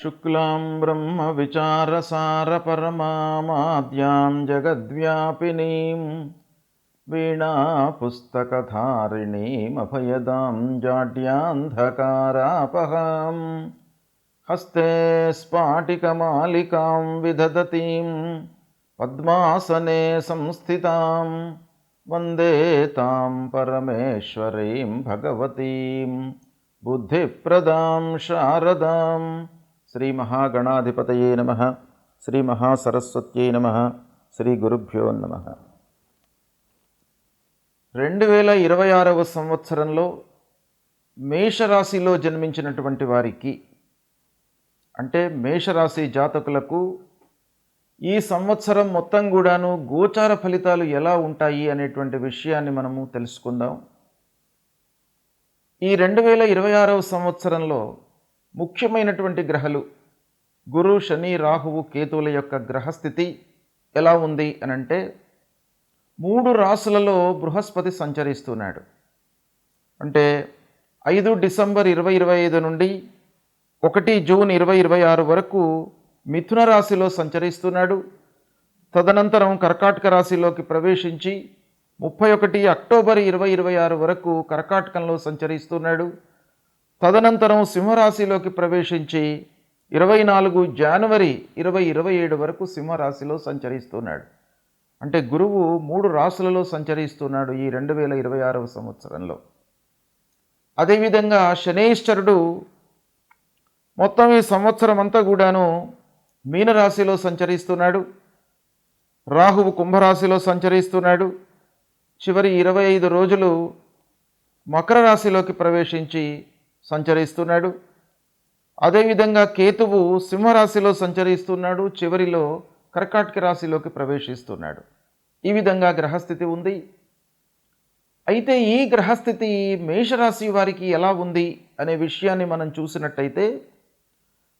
శుక్లాం బ్రహ్మ విచారసారపరమాద్యాం జగద్వ్యాపినీం వీణాపుస్తకధారిణీమభయదాం జాడ్యాంధకారాపహాం హస్తే స్ఫాటికమాలికాం విదధతీం పద్మాసనే సంస్థితాం వందే తాం పరమేశ్వరీం భగవతీం బుద్ధిప్రదాం శారదాం. శ్రీ మహాగణాధిపతయే నమః. శ్రీ మహాసరస్వత్యై నమః. శ్రీ గురుభ్యో నమః. 2026వ సంవత్సరంలో మేషరాశిలో జన్మించినటువంటి వారికి, అంటే మేషరాశి జాతకులకు ఈ సంవత్సరం మొత్తం కూడాను గోచార ఫలితాలు ఎలా ఉంటాయి అనేటువంటి విషయాన్ని మనము తెలుసుకుందాం. ఈ 2026వ సంవత్సరంలో ముఖ్యమైనటువంటి గ్రహాలు గురు, శని, రాహువు, కేతువుల యొక్క గ్రహస్థితి ఎలా ఉంది అని అంటే 3 రాశులలో బృహస్పతి సంచరిస్తున్నాడు. అంటే 5 డిసెంబర్ 2025 నుండి 1 జూన్ 2026 వరకు మిథున రాశిలో సంచరిస్తున్నాడు. తదనంతరం కర్కాటక రాశిలోకి ప్రవేశించి 31 అక్టోబర్ 2026 వరకు కర్కాటకంలో సంచరిస్తున్నాడు. తదనంతరం సింహరాశిలోకి ప్రవేశించి 24 జనవరి 2027 వరకు సింహరాశిలో సంచరిస్తున్నాడు. అంటే గురువు 3 రాశులలో సంచరిస్తున్నాడు ఈ 2026వ సంవత్సరంలో. అదేవిధంగా శనైశ్వరుడు మొత్తం ఈ సంవత్సరం అంతా కూడాను మీనరాశిలో సంచరిస్తున్నాడు. రాహువు కుంభరాశిలో సంచరిస్తున్నాడు. చివరి 25 రోజులు మకర రాశిలోకి ప్రవేశించి సంచరిస్తున్నాడు. అదేవిధంగా కేతువు సింహరాశిలో సంచరిస్తున్నాడు. చివరిలో కర్కాటక రాశిలోకి ప్రవేశిస్తున్నాడు. ఈ విధంగా గ్రహస్థితి ఉంది. అయితే ఈ గ్రహస్థితి మేషరాశి వారికి ఎలా ఉంది అనే విషయాన్ని మనం చూసినట్టయితే,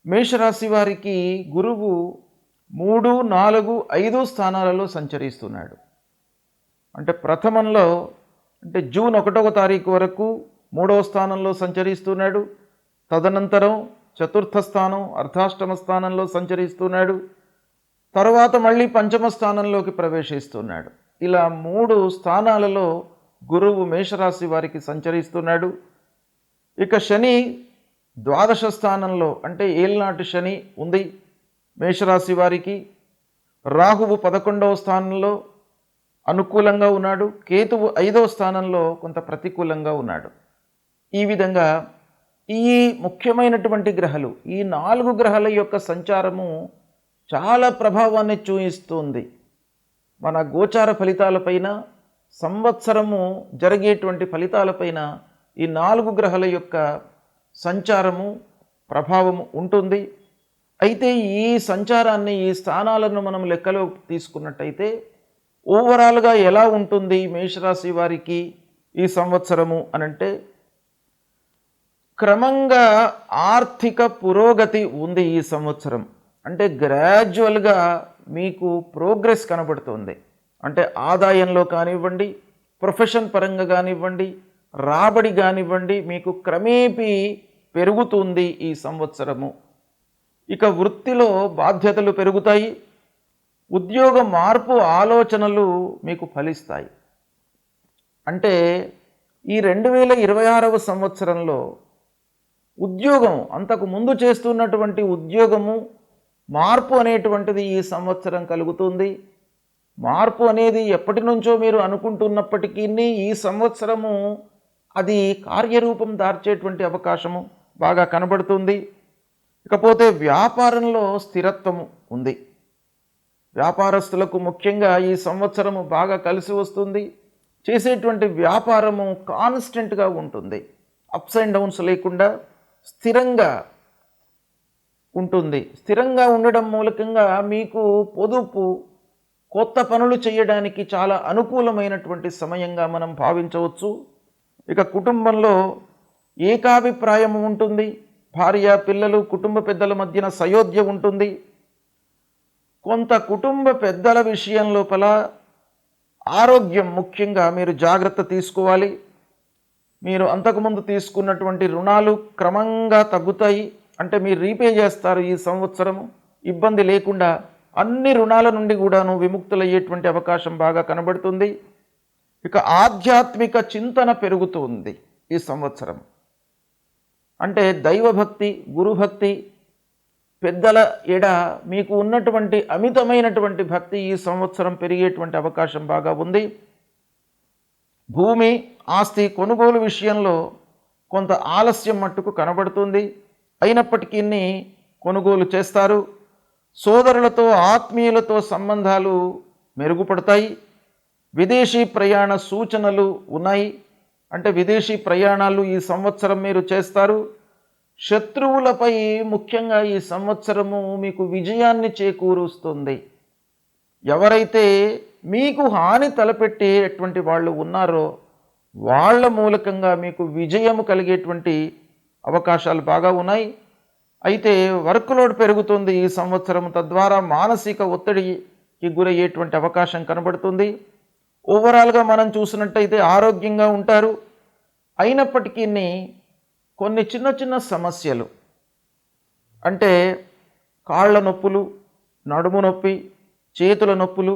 మేషరాశి వారికి గురువు 3, 4, 5 స్థానాలలో సంచరిస్తున్నాడు. అంటే ప్రథమంలో అంటే జూన్ 1వ తారీఖు వరకు 3వ స్థానంలో సంచరిస్తున్నాడు. తదనంతరం 4థ స్థానం, అర్ధాష్టమ స్థానంలో సంచరిస్తున్నాడు. తర్వాత మళ్ళీ 5మ స్థానంలోకి ప్రవేశిస్తున్నాడు. ఇలా 3 స్థానాలలో గురువు మేషరాశి వారికి సంచరిస్తున్నాడు. ఇక శని 12వ స్థానంలో, అంటే ఏళ్ళనాటి శని ఉంది మేషరాశి వారికి. రాహువు 11వ స్థానంలో అనుకూలంగా ఉన్నాడు. కేతువు 5వ స్థానంలో కొంత ప్రతికూలంగా ఉన్నాడు. ఈ విధంగా ఈ ముఖ్యమైనటువంటి గ్రహాలు, ఈ 4 గ్రహాల యొక్క సంచారము చాలా ప్రభావాన్ని చూపిస్తుంది మన గోచార ఫలితాలపైన, సంవత్సరము జరిగేటువంటి ఫలితాలపైన. ఈ 4 గ్రహాల యొక్క సంచారము, ప్రభావము ఉంటుంది. అయితే ఈ సంచారాన్ని, ఈ స్థానాలను మనం లెక్కలో తీసుకున్నట్టయితే ఓవరాల్గా ఎలా ఉంటుంది మేషరాశి వారికి ఈ సంవత్సరము అనంటే, క్రమంగా ఆర్థిక పురోగతి ఉంది ఈ సంవత్సరం. అంటే గ్రాడ్యువల్గా మీకు ప్రోగ్రెస్ కనబడుతుంది. అంటే ఆదాయంలో కానివ్వండి, ప్రొఫెషన్ పరంగా కానివ్వండి, రాబడి కానివ్వండి, మీకు క్రమేపీ పెరుగుతుంది ఈ సంవత్సరము. ఇక వృత్తిలో బాధ్యతలు పెరుగుతాయి. ఉద్యోగ మార్పు ఆలోచనలు మీకు ఫలిస్తాయి. అంటే ఈ 2026వ సంవత్సరంలో ఉద్యోగం, అంతకు ముందు చేస్తున్నటువంటి ఉద్యోగము మార్పు అనేటువంటిది ఈ సంవత్సరం కలుగుతుంది. మార్పు అనేది ఎప్పటి నుంచో మీరు అనుకుంటున్నప్పటికీ ఈ సంవత్సరము అది కార్యరూపం దాల్చేటువంటి అవకాశము బాగా కనబడుతుంది. ఇకపోతే వ్యాపారంలో స్థిరత్వము ఉంది. వ్యాపారస్తులకు ముఖ్యంగా ఈ సంవత్సరము బాగా కలిసి వస్తుంది. చేసేటువంటి వ్యాపారము కాన్స్టెంట్గా ఉంటుంది. అప్స్ అండ్ డౌన్స్ లేకుండా స్థిరంగా ఉంటుంది. స్థిరంగా ఉండడం మూలకంగా మీకు పొదుపు, కొత్త పనులు చేయడానికి చాలా అనుకూలమైనటువంటి సమయంగా మనం భావించవచ్చు. ఇక కుటుంబంలో ఏకాభిప్రాయం ఉంటుంది. భార్య, పిల్లలు, కుటుంబ పెద్దల మధ్యన సయోధ్య ఉంటుంది. కొంత కుటుంబ పెద్దల విషయం లోపల ఆరోగ్యం ముఖ్యంగా మీరు జాగ్రత్త తీసుకోవాలి. మీరు అంతకుముందు తీసుకున్నటువంటి రుణాలు క్రమంగా తగ్గుతాయి. అంటే మీరు రీపే చేస్తారు ఈ సంవత్సరము, ఇబ్బంది లేకుండా అన్ని రుణాల నుండి కూడాను విముక్తులయ్యేటువంటి అవకాశం బాగా కనబడుతుంది. ఇక ఆధ్యాత్మిక చింతన పెరుగుతుంది ఈ సంవత్సరం. అంటే దైవభక్తి, గురుభక్తి, పెద్దల ఎడ మీకు ఉన్నటువంటి అమితమైనటువంటి భక్తి ఈ సంవత్సరం పెరిగేటువంటి అవకాశం బాగా ఉంది. భూమి, ఆస్తి కొనుగోలు విషయంలో కొంత ఆలస్యం మట్టుకు కనబడుతుంది. అయినప్పటికీ కొనుగోలు చేస్తారు. సోదరులతో, ఆత్మీయులతో సంబంధాలు మెరుగుపడతాయి. విదేశీ ప్రయాణ సూచనలు ఉన్నాయి. అంటే విదేశీ ప్రయాణాలు ఈ సంవత్సరం మీరు చేస్తారు. శత్రువులపై ముఖ్యంగా ఈ సంవత్సరము మీకు విజయాన్ని చేకూరుస్తుంది. ఎవరైతే మీకు హాని తలపెట్టేటువంటి వాళ్ళు ఉన్నారో వాళ్ళ మూలకంగా మీకు విజయము కలిగేటువంటి అవకాశాలు బాగా ఉన్నాయి. అయితే వర్క్ లోడ్ పెరుగుతుంది ఈ సంవత్సరం, తద్వారా మానసిక ఒత్తిడికి గురయ్యేటువంటి అవకాశం కనబడుతుంది. ఓవరాల్గా మనం చూసినట్టయితే ఆరోగ్యంగా ఉంటారు. అయినప్పటికీ కొన్ని చిన్న చిన్న సమస్యలు, అంటే కాళ్ళ నొప్పులు, నడుము నొప్పి, చేతుల నొప్పులు,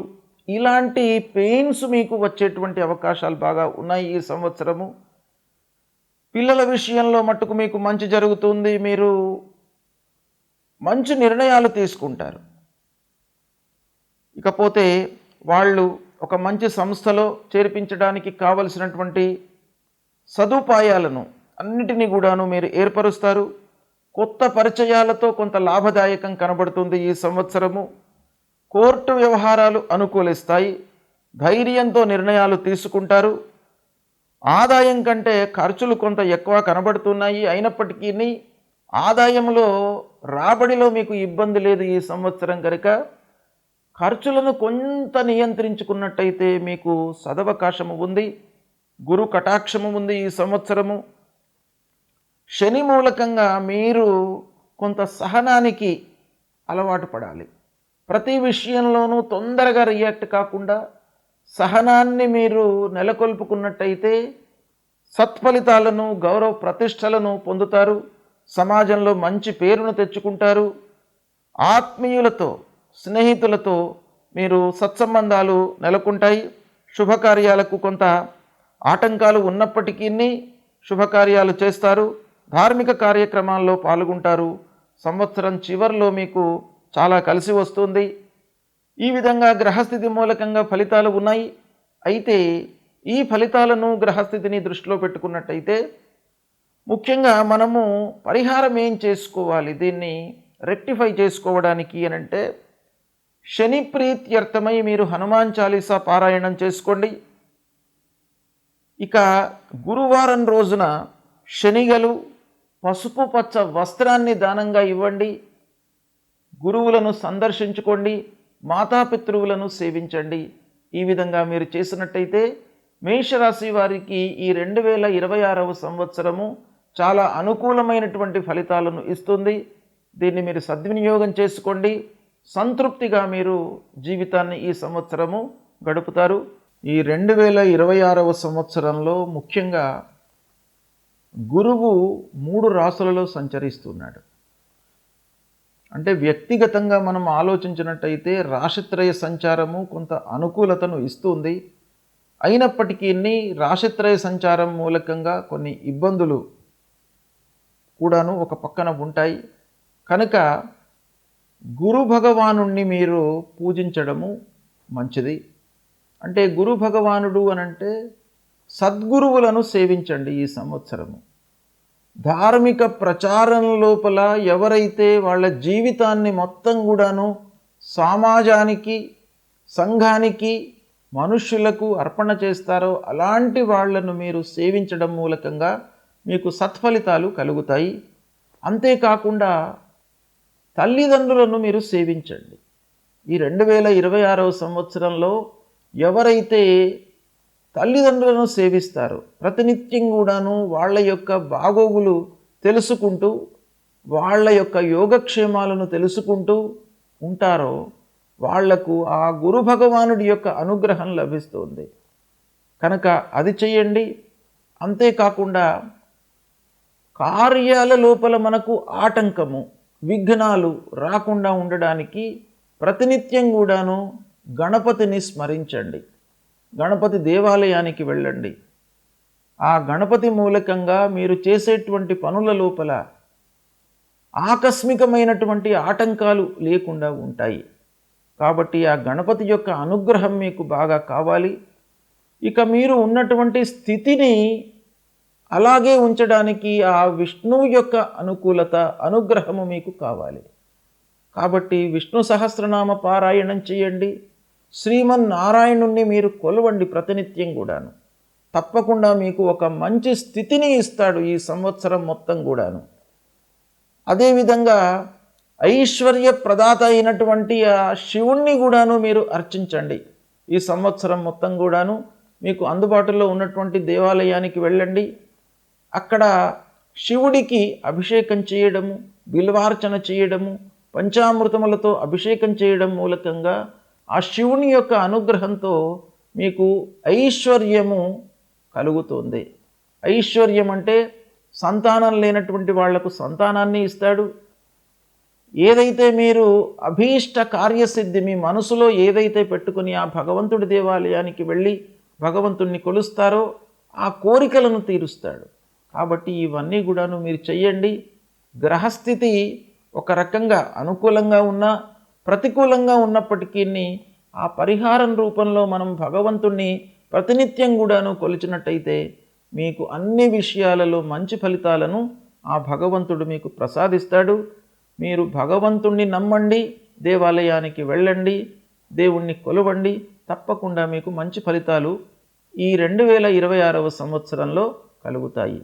ఇలాంటి పెయిన్స్ మీకు వచ్చేటువంటి అవకాశాలు బాగా ఉన్నాయి ఈ సంవత్సరము. పిల్లల విషయంలో మట్టుకు మీకు మంచి జరుగుతుంది. మీరు మంచి నిర్ణయాలు తీసుకుంటారు. ఇకపోతే వాళ్ళు ఒక మంచి సంస్థలో చేర్పించడానికి కావలసినటువంటి సదుపాయాలను అన్నిటినీ కూడాను మీరు ఏర్పరుస్తారు. కొత్త పరిచయాలతో కొంత లాభదాయకం కనబడుతుంది ఈ సంవత్సరము. కోర్టు వ్యవహారాలు అనుకూలిస్తాయి. ధైర్యంతో నిర్ణయాలు తీసుకుంటారు. ఆదాయం కంటే ఖర్చులు కొంత ఎక్కువ కనబడుతున్నాయి. అయినప్పటికీ ఆదాయంలో, రాబడిలో మీకు ఇబ్బంది లేదు ఈ సంవత్సరం కనుక ఖర్చులను కొంత నియంత్రించుకున్నట్టయితే మీకు సదవకాశము ఉంది. గురు కటాక్షము ఉంది ఈ సంవత్సరము. శని మూలకంగా మీరు కొంత సహనానికి అలవాటు పడాలి. ప్రతి విషయంలోనూ తొందరగా రియాక్ట్ కాకుండా సహనాన్ని మీరు నెలకొల్పుకున్నట్టయితే సత్ఫలితాలను, గౌరవ ప్రతిష్టలను పొందుతారు. సమాజంలో మంచి పేరును తెచ్చుకుంటారు. ఆత్మీయులతో, స్నేహితులతో మీరు సత్సంబంధాలు నెలకొంటాయి. శుభకార్యాలకు కొంత ఆటంకాలు ఉన్నప్పటికీ శుభకార్యాలు చేస్తారు. ధార్మిక కార్యక్రమాల్లో పాల్గొంటారు. సంవత్సరం చివరిలో మీకు చాలా కలిసి వస్తుంది. ఈ విధంగా గ్రహస్థితి మూలకంగా ఫలితాలు ఉన్నాయి. అయితే ఈ ఫలితాలను, గ్రహస్థితిని దృష్టిలో పెట్టుకున్నట్టయితే ముఖ్యంగా మనము పరిహారం ఏం చేసుకోవాలి దీన్ని రెక్టిఫై చేసుకోవడానికి అనంటే, శని ప్రీత్యర్థమై మీరు హనుమాన్ చాలీసా పారాయణం చేసుకోండి. ఇక గురువారం రోజున శనిగలు, పసుపు పచ్చ వస్త్రాన్ని దానంగా ఇవ్వండి. గురువులను సందర్శించుకోండి. మాతాపితృవులను సేవించండి. ఈ విధంగా మీరు చేసినట్టయితే మేషరాశి వారికి ఈ 2026వ సంవత్సరము చాలా అనుకూలమైనటువంటి ఫలితాలను ఇస్తుంది. దీన్ని మీరు సద్వినియోగం చేసుకోండి. సంతృప్తిగా మీరు జీవితాన్ని ఈ సంవత్సరము గడుపుతారు. ఈ 2026వ సంవత్సరంలో ముఖ్యంగా గురువు 3 రాశులలో సంచరిస్తున్నాడు. అంటే వ్యక్తిగతంగా మనం ఆలోచించినట్టయితే రాశిత్రయ సంచారము కొంత అనుకూలతను ఇస్తుంది. అయినప్పటికీ రాశిత్రయ సంచారం మూలకంగా కొన్ని ఇబ్బందులు కూడాను ఒక పక్కన ఉంటాయి. కనుక గురు భగవానుణ్ణి మీరు పూజించడము మంచిది. అంటే గురు భగవానుడు అనంటే సద్గురువులను సేవించండి ఈ సంవత్సరము. ధార్మిక ప్రచారం లోపల ఎవరైతే వాళ్ళ జీవితాన్ని మొత్తం కూడాను సమాజానికి, సంఘానికి, మనుష్యులకు అర్పణ చేస్తారో అలాంటి వాళ్లను మీరు సేవించడం మూలకంగా మీకు సత్ఫలితాలు కలుగుతాయి. అంతేకాకుండా తల్లిదండ్రులను మీరు సేవించండి. ఈ 2026వ సంవత్సరంలో ఎవరైతే తల్లిదండ్రులను సేవిస్తారో, ప్రతినిత్యం కూడాను వాళ్ళ యొక్క బాగోగులు తెలుసుకుంటూ, వాళ్ళ యొక్క యోగక్షేమాలను తెలుసుకుంటూ ఉంటారో వాళ్లకు ఆ గురు భగవానుడి యొక్క అనుగ్రహం లభిస్తుంది. కనుక అది చేయండి. అంతేకాకుండా కార్యాల లోపల మనకు ఆటంకము, విఘ్నాలు రాకుండా ఉండడానికి ప్రతినిత్యం కూడాను గణపతిని స్మరించండి. గణపతి దేవాలయానికి వెళ్ళండి. ఆ గణపతి మూలకంగా మీరు చేసేటువంటి పనుల లోపల ఆకస్మికమైనటువంటి ఆటంకాలు లేకుండా ఉంటాయి. కాబట్టి ఆ గణపతి యొక్క అనుగ్రహం మీకు బాగా కావాలి. ఇక మీరు ఉన్నటువంటి స్థితిని అలాగే ఉంచడానికి ఆ విష్ణువు యొక్క అనుకూలత, అనుగ్రహము మీకు కావాలి. కాబట్టి విష్ణు సహస్రనామ పారాయణం చేయండి. శ్రీమన్నారాయణుణ్ణి మీరు కొలవండి ప్రతినిత్యం కూడాను. తప్పకుండా మీకు ఒక మంచి స్థితిని ఇస్తాడు ఈ సంవత్సరం మొత్తం కూడాను. అదేవిధంగా ఐశ్వర్య ప్రదాత అయినటువంటి ఆ శివుణ్ణి కూడాను మీరు అర్చించండి. ఈ సంవత్సరం మొత్తం కూడాను మీకు అందుబాటులో ఉన్నటువంటి దేవాలయానికి వెళ్ళండి. అక్కడ శివుడికి అభిషేకం చేయడము, బిల్వార్చన చేయడము, పంచామృతములతో అభిషేకం చేయడం మూలకంగా ఆ శివుని యొక్క అనుగ్రహంతో మీకు ఐశ్వర్యము కలుగుతుంది. ఐశ్వర్యం అంటే సంతానం లేనటువంటి వాళ్లకు సంతానాన్ని ఇస్తాడు. ఏదైతే మీరు అభీష్ట కార్యసిద్ధి మీ మనసులో ఏదైతే పెట్టుకుని ఆ భగవంతుడి దేవాలయానికి వెళ్ళి భగవంతుణ్ణి కొలుస్తారో ఆ కోరికలను తీరుస్తాడు. కాబట్టి ఇవన్నీ కూడాను మీరు చెయ్యండి. గ్రహస్థితి ఒక రకంగా అనుకూలంగా ఉన్నా ప్రతికూలంగా ఉన్నప్పటికీ ఆ పరిహారం రూపంలో మనం భగవంతుణ్ణి ప్రతినిత్యం కూడాను కొలిచినట్టయితే మీకు అన్ని విషయాలలో మంచి ఫలితాలను ఆ భగవంతుడు మీకు ప్రసాదిస్తాడు. మీరు భగవంతుణ్ణి నమ్మండి, దేవాలయానికి వెళ్ళండి, దేవుణ్ణి కొలవండి. తప్పకుండా మీకు మంచి ఫలితాలు ఈ 2026వ సంవత్సరంలో కలుగుతాయి.